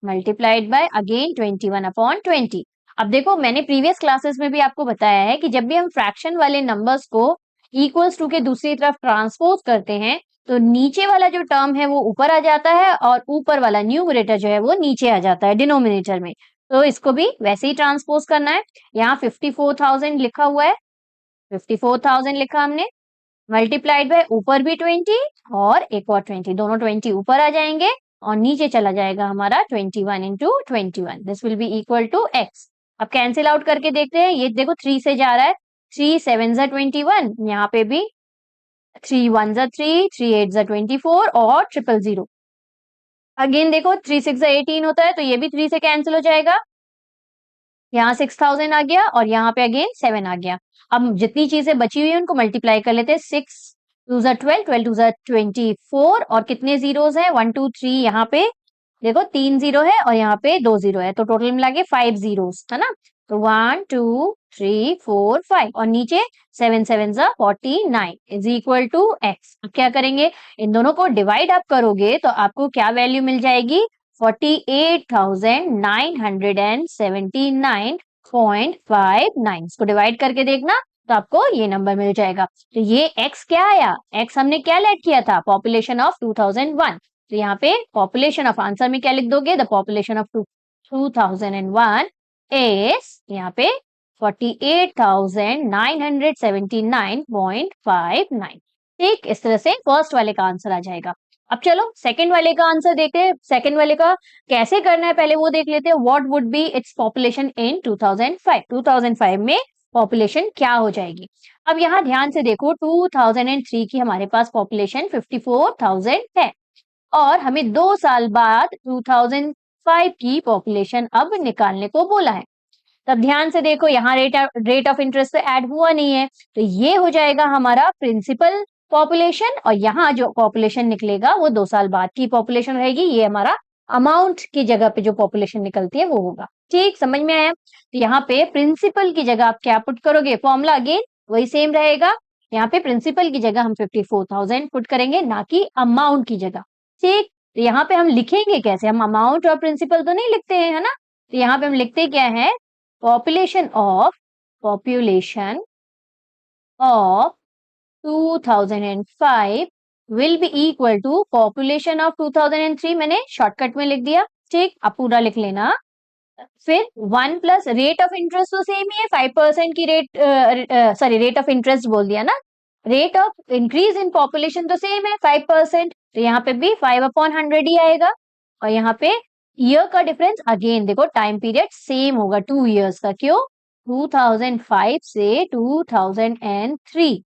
multiplied by again 21/20। अब देखो मैंने प्रीवियस क्लासेस में भी आपको बताया है कि जब भी हम फ्रैक्शन वाले नंबर्स को इक्वल्स टू के दूसरी तरफ ट्रांसपोज करते हैं तो नीचे वाला जो टर्म है वो ऊपर आ जाता है और ऊपर वाला न्यूमरेटर जो है वो नीचे आ जाता है डिनोमिनेटर में। तो इसको भी वैसे ही ट्रांसपोज करना है। यहाँ 54,000 लिखा हुआ है, 54,000 लिखा हमने, मल्टीप्लाइड बाय ऊपर भी 20 और एक और 20, दोनों 20 ऊपर आ जाएंगे और नीचे चला जाएगा हमारा 21 into 21। This will be equal to X. अब कैंसिल आउट करके देखते हैं, ये देखो 3 से जा रहा है, 3 7 जा 21, यहाँ पे भी 3 1 जा 3, 3 8 जा 24 और 000। अगेन देखो 3 6 जा 18 होता है तो ये भी 3 से कैंसिल हो जाएगा, यहाँ 6000 आ गया और यहाँ पे अगेन 7 आ गया। अब जितनी चीजें बची हुई है उनको मल्टीप्लाई कर लेते हैं, 6 2 जा 12, 12 2 जा 24 और कितने जीरोस हैं 1 2 3, यहाँ पे देखो 3 जीरो है और यहाँ पे 2 जीरो है तो टोटल मिला के 5 जीरोस है ना। तो 1 2 3 4 5 और नीचे 7 7 जा 49 इज इक्वल टू एक्स। अब क्या करेंगे, इन दोनों को डिवाइड आप करोगे तो आपको क्या वैल्यू मिल जाएगी, 48,979.59। इसको डिवाइड करके देखना तो आपको ये नंबर मिल जाएगा। तो ये x क्या आया, x हमने क्या लेट किया था, पॉपुलेशन ऑफ 2001। तो यहाँ पे पॉपुलेशन ऑफ, आंसर में क्या लिख दोगे, द पॉपुलेशन ऑफ 2001 इज यहाँ पे 48,979.59। ठीक, इस तरह से फर्स्ट वाले का आंसर आ जाएगा। अब चलो सेकंड वाले का आंसर देखते हैं, सेकंड वाले का कैसे करना है पहले वो देख लेते हैं। What would be its population in 2005, 2005 में पॉपुलेशन क्या हो जाएगी। अब यहाँ ध्यान से देखो 2003 की हमारे पास पॉपुलेशन 54,000 है और हमें 2 साल बाद 2005 की पॉपुलेशन अब निकालने को बोला है। तब ध्यान से देखो यहाँ रेट ऑफ इंटरेस्ट तो ऐड हुआ नहीं है तो ये हो जाएगा हमारा प्रिंसिपल पॉपुलेशन और यहाँ जो पॉपुलेशन निकलेगा वो 2 साल बाद की पॉपुलेशन रहेगी। ये हमारा अमाउंट की जगह पे जो पॉपुलेशन निकलती है वो होगा। ठीक, समझ में आया। तो यहाँ पे प्रिंसिपल की जगह आप क्या पुट करोगे, फॉर्मूला अगेन वही सेम रहेगा। यहाँ पे प्रिंसिपल की जगह हम 54,000 पुट करेंगे ना कि अमाउंट की जगह। ठीक, तो यहाँ पे हम लिखेंगे कैसे, हम अमाउंट और प्रिंसिपल तो नहीं लिखते हैं है ना। तो यहाँ पे हम लिखते क्या है, population of 2005 will be equal to population of 2003। मैंने शॉर्टकट में लिख दिया। ठीक, अब पूरा लिख लेना। फिर 1 प्लस रेट ऑफ इंटरेस्ट तो सेम ही है, 5% की रेट ऑफ इंटरेस्ट बोल दिया ना, rate of increase in population तो सेम है 5%, तो यहाँ पे भी 5/100 ही आएगा। और यहाँ पे ईयर का डिफरेंस अगेन देखो, टाइम पीरियड सेम होगा 2 इयर्स का। क्यों, 2005 से 2003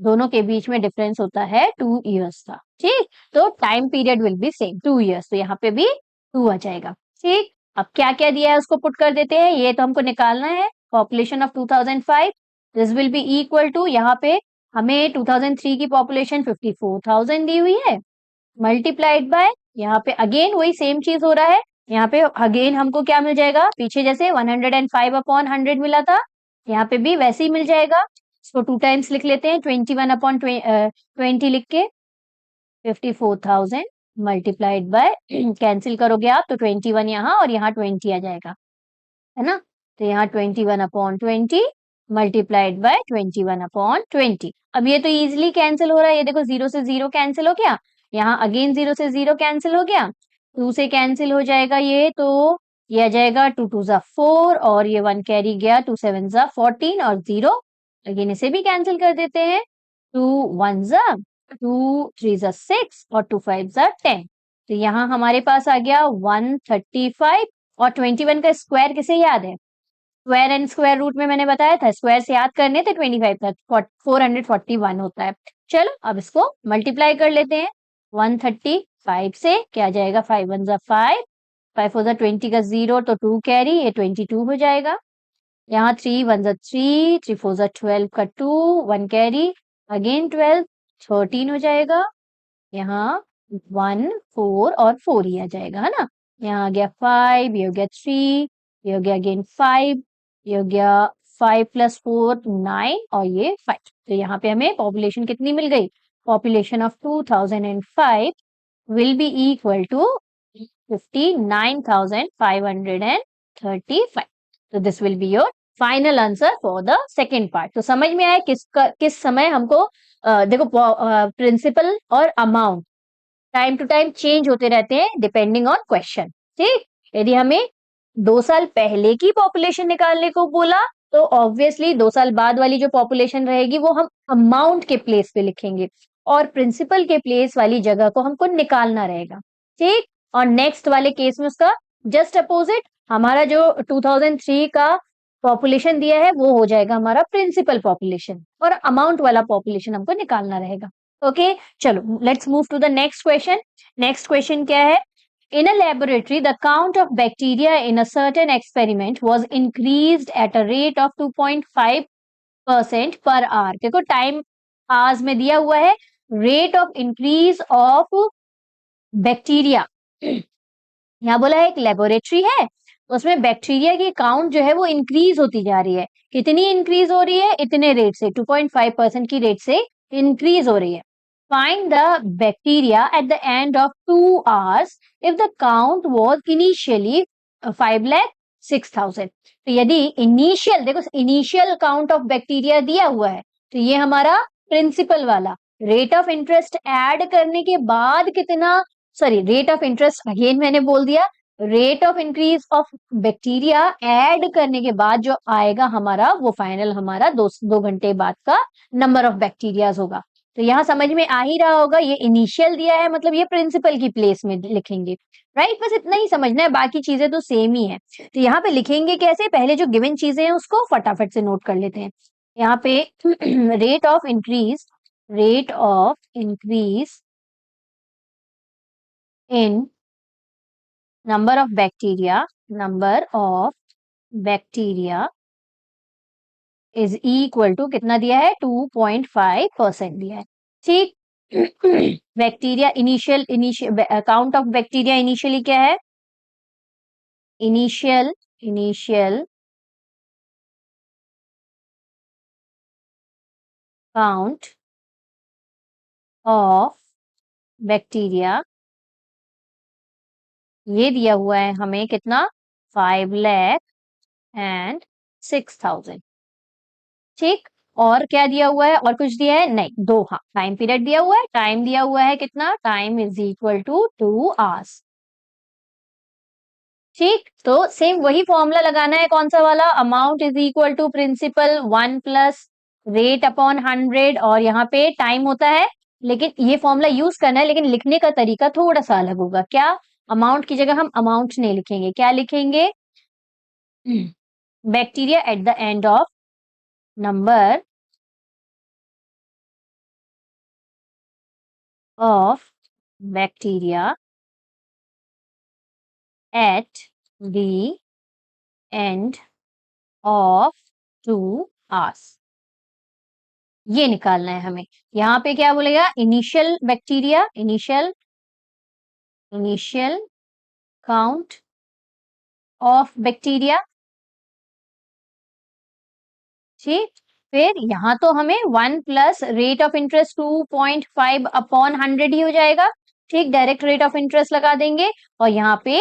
दोनों के बीच में डिफरेंस होता है 2 इयर्स का। ठीक, तो time period will be same 2 years, तो यहाँ पे भी 2 आ जाएगा। ठीक, अब क्या क्या दिया है उसको पुट कर देते हैं, ये तो हमको निकालना है population of 2005। This will be equal to, यहाँ पे हमें 2003 की पॉपुलेशन 54,000 दी हुई है, मल्टीप्लाइड बाय यहाँ पे अगेन वही सेम चीज हो रहा है। यहाँ पे अगेन हमको क्या मिल जाएगा, पीछे जैसे 105/100 मिला था यहाँ पे भी वैसे ही मिल जाएगा। इसको 2 टाइम्स लिख लेते हैं, 21/20 लिख के 54,000 मल्टीप्लाइड बाय कैंसिल करोगे आप तो 21 यहाँ और यहाँ 20 आ जाएगा है ना। तो यहाँ 21/20 मल्टीप्लाइड बाय 21/20। अब ये तो इजिली कैंसिल हो रहा है, ये देखो 0 से 0 कैंसिल हो गया, यहाँ अगेन 0 से 0 कैंसिल हो गया, 2 से कैंसिल हो जाएगा ये, तो ये आ जाएगा 2 2 जा 4 और ये 1 कैरी गया, 2 7 जा 14 और 0 अगेन इसे भी कैंसिल कर देते हैं, 2 1 जा 2 3 जा 6 और 2 5 जा 10। तो यहाँ हमारे पास आ गया 135 और 21 का स्क्वायर किसे याद है, स्क्वायर एंड स्क्वायर रूट में मैंने बताया था, स्क्वायर से याद करने थे 25 था, 441 होता है। चलो अब इसको मल्टीप्लाई कर लेते हैं, 135 से क्या जाएगा, 5 1 जा 5, 5 4 जा 20 का 0 तो 2 कैरी, ये 22 हो जाएगा। यहाँ 3 1 जा 3, 3 4 जा 12 का 2, 1 कैरी, अगेन 12, 13 हो जाएगा। यहाँ 1 4 और 4 ही आ जाएगा है ना। यहाँ आ गया 5, ये हो गया 3, ये हो गया अगेन 5, ये हो गया 5 + 4 9 और ये 5। तो यहाँ पे हमें पॉपुलेशन कितनी मिल गई, population of 2005 will be equal to 59,535. So this will be your final answer for the second part. तो समझ में आया किस समय हमको देखो प्रिंसिपल और amount time to time change होते रहते हैं डिपेंडिंग ऑन क्वेश्चन। ठीक, यदि हमें 2 साल पहले की पॉपुलेशन निकालने को बोला तो ऑब्वियसली 2 साल बाद वाली जो पॉपुलेशन रहेगी वो हम अमाउंट के प्लेस पे लिखेंगे और प्रिंसिपल के प्लेस वाली जगह को हमको निकालना रहेगा। ठीक, और नेक्स्ट वाले केस में उसका जस्ट अपोजिट, हमारा जो 2003 का पॉपुलेशन दिया है वो हो जाएगा हमारा प्रिंसिपल पॉपुलेशन और अमाउंट वाला पॉपुलेशन हमको निकालना रहेगा। ओके, चलो let's move to the next question. Next question क्या है? In a laboratory, the count of bacteria in a certain experiment was increased at a rate of 2.5% per hour. देखो time hours में दिया हुआ है, rate of increase of bacteria. यहाँ बोला है एक लेबोरेटरी है, उसमें बैक्टीरिया की काउंट जो है वो इंक्रीज होती जा रही है। कितनी इंक्रीज हो रही है? इतने रेट से, 2.5% की रेट से इंक्रीज हो रही है। Find the bacteria at the end of 2 hours if the count was initially 5,06,000। तो यदि इनिशियल, देखो इनिशियल काउंट ऑफ बैक्टीरिया दिया हुआ है तो ये हमारा प्रिंसिपल वाला, रेट ऑफ इंटरेस्ट ऐड करने के बाद कितना, sorry rate of interest again मैंने बोल दिया, rate of increase of bacteria add करने के बाद जो आएगा हमारा वो फाइनल हमारा 2 घंटे बाद का नंबर ऑफ बैक्टीरियाज होगा। तो यहाँ समझ में आ ही रहा होगा, ये इनिशियल दिया है मतलब ये प्रिंसिपल की प्लेस में लिखेंगे। राइट, बस इतना ही समझना है, बाकी चीजें तो सेम ही है। तो यहाँ पे लिखेंगे कैसे, पहले जो गिवन चीजें हैं उसको फटाफट से नोट कर लेते हैं। यहाँ पे rate of increase in number of bacteria is equal to कितना दिया है? 2.5% दिया है। ठीक, bacteria initial count of bacteria initially क्या है? इनिशियल काउंट ऑफ बैक्टीरिया, ये दिया हुआ है हमें कितना? 5,06,000। ठीक, और क्या दिया हुआ है? और कुछ दिया है? नहीं, 2, हाँ टाइम पीरियड दिया हुआ है, टाइम दिया हुआ है कितना? Time is equal to 2 hours. ठीक, तो सेम वही फॉर्मूला लगाना है, कौन सा वाला? Amount is equal to principal 1 plus rate upon 100, और यहाँ पे टाइम होता है, लेकिन ये फॉर्मूला यूज करना है, लेकिन लिखने का तरीका थोड़ा सा अलग होगा। क्या? अमाउंट की जगह हम अमाउंट नहीं लिखेंगे, क्या लिखेंगे? Bacteria eight the end of number of bacteria eight the end of 2 hours, ये निकालना है हमें। यहाँ पे क्या बोलेगा? Initial bacteria, initial count of bacteria. ठीक, फिर यहाँ तो हमें 1 plus rate of interest 2.5 upon 100 ही हो जाएगा। ठीक, डायरेक्ट रेट ऑफ इंटरेस्ट लगा देंगे, और यहाँ पे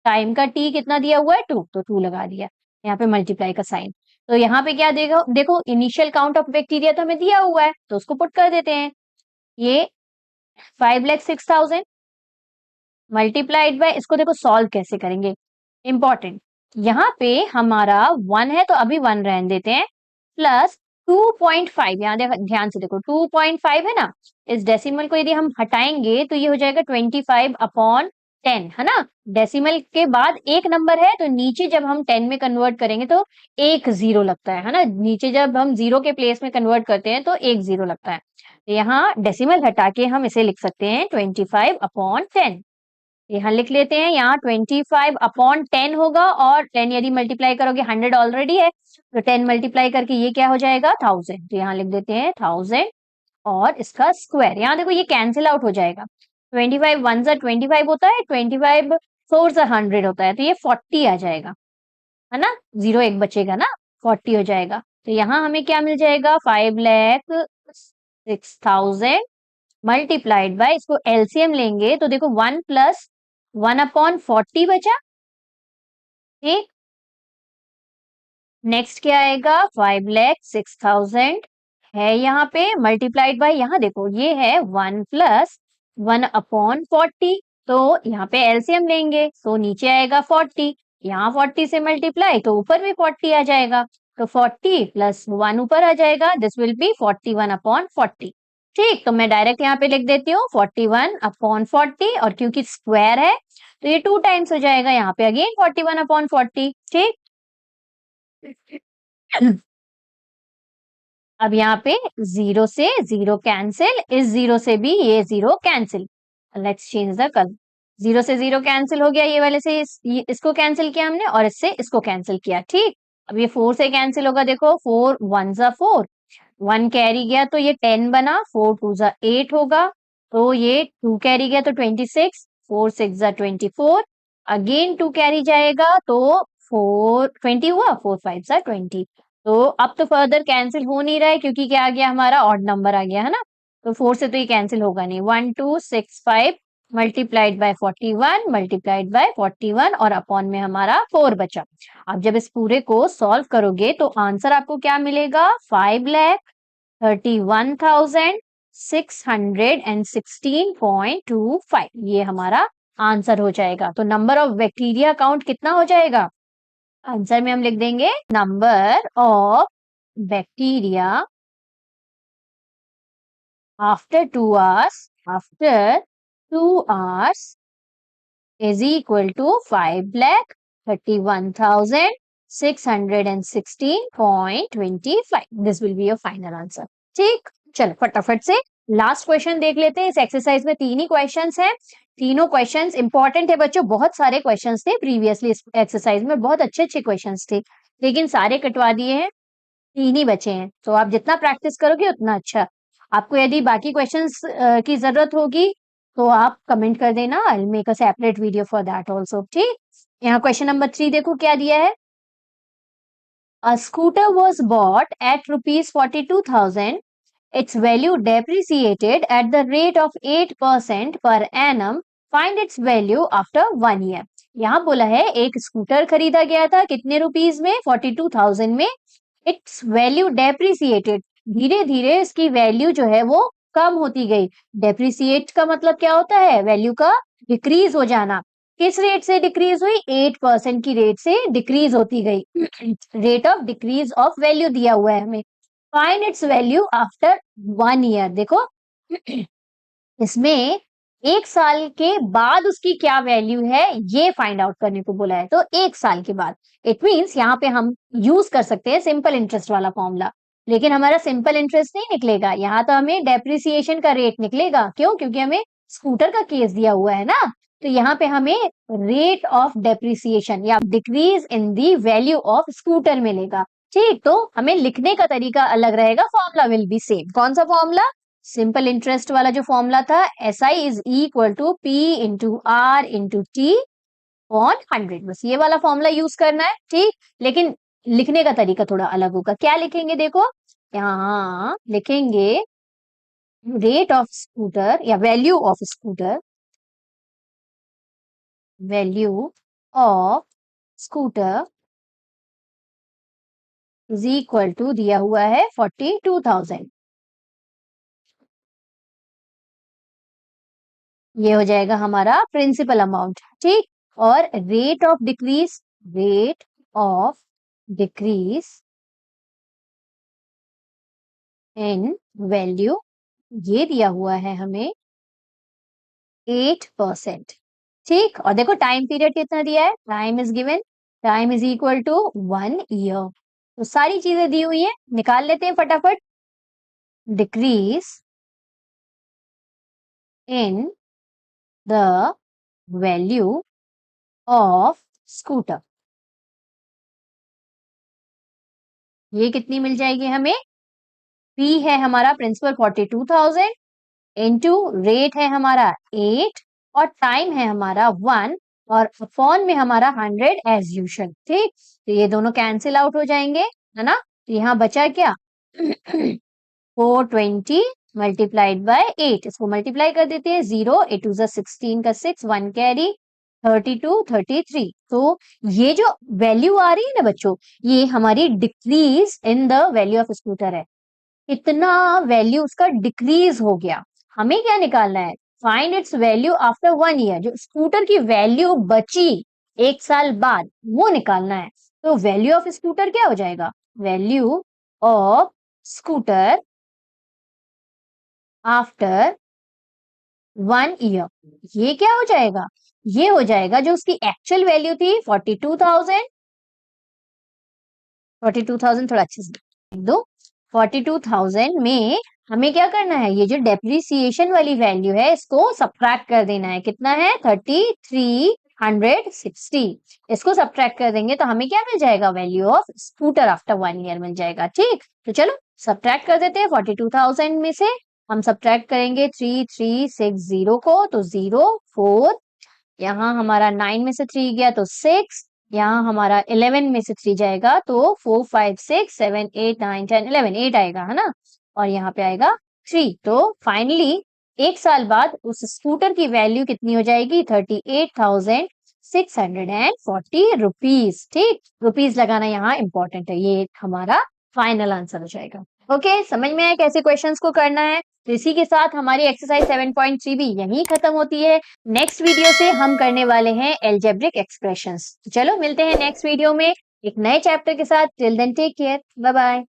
टाइम का टी कितना दिया हुआ है? 2, तो 2 लगा दिया, यहाँ पे मल्टीप्लाई का साइन। तो यहाँ पे क्या देगा? देखो इनिशियल काउंट ऑफ बैक्टीरिया तो हमें दिया हुआ है तो उसको पुट कर देते हैं। ये 5,06,000 मल्टीप्लाइड बाय, इसको देखो सॉल्व कैसे करेंगे, इंपॉर्टेंट। यहाँ पे हमारा 1 है तो अभी 1 रहने देते हैं, प्लस 2.5, यहाँ ध्यान से देखो 2.5 है ना, इस डेसिमल को यदि हम हटाएंगे तो ये हो जाएगा 25 अपॉन 10, है ना। डेसिमल के बाद एक नंबर है तो नीचे जब हम 10 में कन्वर्ट करेंगे तो एक जीरो लगता है ना, नीचे जब हम जीरो के प्लेस में कन्वर्ट करते हैं तो एक जीरो लगता है। तो यहाँ डेसिमल हटा के हम इसे लिख सकते हैं 25 अपॉन 10। यहाँ लिख लेते हैं, यहाँ 25 अपॉन 10 होगा, और 10 यदि मल्टीप्लाई करोगे 100 ऑलरेडी है तो 10 मल्टीप्लाई करके ये क्या हो जाएगा? 1000। तो यहाँ लिख देते हैं 1000 और इसका स्क्वायर। यहाँ देखो ये कैंसिल आउट हो जाएगा, 25 1 जा 25 होता है, 25 4 जा 100 होता है, तो ये 40 आ जाएगा, है ना, जीरो एक बचेगा ना, 40 हो जाएगा। तो यहाँ हमें क्या मिल जाएगा? 5,06,000 मल्टीप्लाइड बाय, इसको एलसीएम लेंगे तो देखो 1 प्लस 1/40 बचा। ठीक, नेक्स्ट क्या आएगा, 5,06,000 है यहाँ पे, मल्टीप्लाइड बाय यहाँ देखो ये है 1 प्लस 1/40, तो यहाँ पे एलसीएम लेंगे तो नीचे आएगा 40, यहाँ 40 से मल्टीप्लाई तो ऊपर भी 40 आ जाएगा, तो 40 प्लस 1 ऊपर आ जाएगा, दिस विल बी 41/40। ठीक, तो मैं डायरेक्ट यहाँ पे लिख देती हूँ 41/40, और क्योंकि स्क्वायर है तो ये 2 टाइम्स हो जाएगा, यहाँ पे अगेन 41/40। ठीक, अब यहाँ पे 0 से 0 कैंसिल, इस 0 से भी ये 0 cancel, let's change the colour. 0 से 0 कैंसिल हो गया, ये वाले से इसको कैंसिल किया हमने, और इससे इसको कैंसिल किया। ठीक, अब ये 4 से कैंसिल होगा, देखो 4 1 जा 4, 1 कैरी गया तो ये 10 बना, 4 2 जा 8 होगा, तो ये 2 कैरी गया तो 26, 4 6 जा 24, अगेन 2 कैरी जाएगा तो 4 20 हुआ, 4 5 जा 20। तो अब तो फर्दर कैंसिल हो नहीं रहा है क्योंकि क्या आ गया, हमारा ऑड नंबर आ गया है ना, तो 4 से तो ये कैंसिल होगा नहीं। 1265 मल्टीप्लाइड बाय 41 मल्टीप्लाइड बाय 41 और अपॉन में हमारा 4 बचा। अब जब इस पूरे को सॉल्व करोगे तो आंसर आपको क्या मिलेगा, 5,31,616.25, ये हमारा आंसर हो जाएगा। तो नंबर ऑफ बैक्टीरिया काउंट कितना हो जाएगा, आंसर में हम लिख देंगे number of bacteria after 2 hours is equal to 5,31,616.25. This will be your final answer. ठीक, चलो फटाफट से लास्ट क्वेश्चन देख लेते हैं। इस एक्सरसाइज में 3 ही क्वेश्चंस हैं, तीनों क्वेश्चंस इंपॉर्टेंट है बच्चों, बहुत सारे क्वेश्चंस थे प्रीवियसली इस एक्सरसाइज में, बहुत अच्छे अच्छे क्वेश्चंस थे, लेकिन सारे कटवा दिए हैं, 3 ही बचे हैं, तो आप जितना प्रैक्टिस करोगे उतना अच्छा। आपको यदि बाकी क्वेश्चंस की जरूरत होगी तो आप कमेंट कर देना, I will make a separate video for that also. ठीक, यहाँ क्वेश्चन नंबर 3 देखो क्या दिया है, a scooter was bought at rupees 42,000, its value depreciated at the rate of 8% per annum, find its value after 1 year। यहाँ बोला है एक स्कूटर खरीदा गया था कितने रुपीज में, 42,000 में, इट्स वैल्यू डेप्रिसिएटेड, धीरे धीरे इसकी वैल्यू जो है वो कम होती गई। डेप्रिसिएट का मतलब क्या होता है, वैल्यू का डिक्रीज हो जाना। किस रेट से डिक्रीज हुई, 8% की रेट से डिक्रीज होती गई। Rate of decrease of value दिया हुआ है हमें, find its value after 1 year. देखो इसमें 1 साल के बाद उसकी क्या वैल्यू है ये फाइंड आउट करने को बोला है, तो 1 साल के बाद, इट मींस यहाँ पे हम यूज कर सकते हैं सिंपल इंटरेस्ट वाला फॉर्मूला, लेकिन हमारा सिंपल इंटरेस्ट नहीं निकलेगा, यहाँ तो हमें डेप्रिसिएशन का रेट निकलेगा। क्यों, क्योंकि हमें स्कूटर का केस दिया हुआ है ना, तो यहाँ पे हमें रेट ऑफ डेप्रिसिएशन या decrease in the value of scooter मिलेगा। ठीक, तो हमें लिखने का तरीका अलग रहेगा, फॉर्मूला विल बी सेम। कौन सा फॉर्मूला, सिंपल इंटरेस्ट वाला जो फॉर्मूला था, SI is equal to P into R into T on 100, बस ये वाला फॉर्मूला यूज करना है। ठीक, लेकिन लिखने का तरीका थोड़ा अलग होगा। क्या लिखेंगे, देखो यहाँ लिखेंगे रेट ऑफ स्कूटर या value of scooter, value of scooter is equal to दिया हुआ है 42,000, ये हो जाएगा हमारा प्रिंसिपल अमाउंट। ठीक, और rate of decrease, rate of decrease in value ये दिया हुआ है हमें 8%। ठीक, और देखो टाइम पीरियड कितना दिया है, time is given, time is equal to 1 year. तो सारी चीजें दी हुई है, निकाल लेते हैं फटाफट। Decrease in the value of scooter, ये कितनी मिल जाएगी हमें, P है हमारा प्रिंसिपल 42,000 इंटू रेट है हमारा 8 और टाइम है हमारा 1 और अपॉन में हमारा 100 एज यूजुअल। ठीक, तो ये दोनों कैंसिल आउट हो जाएंगे, है ना, तो यहाँ बचा क्या 420 मल्टीप्लाइड बाय 8, इसको मल्टीप्लाई कर देते हैं। 0 8 टू 16 का 6, 1 कैरी 32 33। तो ये जो वैल्यू आ रही है ना बच्चों, ये हमारी decrease in the value of scooter है। इतना वैल्यू उसका डिक्रीज हो गया। हमें क्या निकालना है? Find its value after 1 year. जो स्कूटर की वैल्यू बची 1 साल बाद, वो निकालना है। तो वैल्यू ऑफ स्कूटर क्या हो जाएगा? Value of scooter after 1 year, ये क्या हो जाएगा? ये हो जाएगा जो उसकी एक्चुअल वैल्यू थी 42,000। 42,000 थोड़ा अच्छे से लिख दो। 42,000 में हमें क्या करना है? ये जो डेप्रिसिएशन वाली वैल्यू है, इसको सब्ट्रैक्ट कर देना है। कितना है? 3360। इसको सब्ट्रैक्ट कर देंगे तो हमें क्या मिल जाएगा? Value of scooter after 1 year मिल जाएगा। ठीक, तो चलो सब्ट्रैक्ट कर देते हैं। 42,000 में से हम सब्ट्रैक्ट करेंगे 3360 को, तो 0 4, यहाँ हमारा 9 में से 3 गया तो 6, यहाँ हमारा 11 में से 3 जाएगा तो 4 5 6 7 8 9 10 11, 8 आएगा, है ना। और यहाँ पे आएगा 3। तो फाइनली 1 साल बाद उस स्कूटर की वैल्यू कितनी हो जाएगी? 38,640 रुपीज। ठीक, रुपीज लगाना यहाँ इंपॉर्टेंट है। ये हमारा फाइनल आंसर हो जाएगा। ओके, समझ में आया कैसे क्वेश्चंस को करना है? तो इसी के साथ हमारी एक्सरसाइज 7.3 भी यहीं खत्म होती है। नेक्स्ट वीडियो से हम करने वाले हैं एल्जेब्रिक एक्सप्रेशंस। चलो मिलते हैं नेक्स्ट वीडियो में एक नए चैप्टर के साथ। Till then take care, bye bye.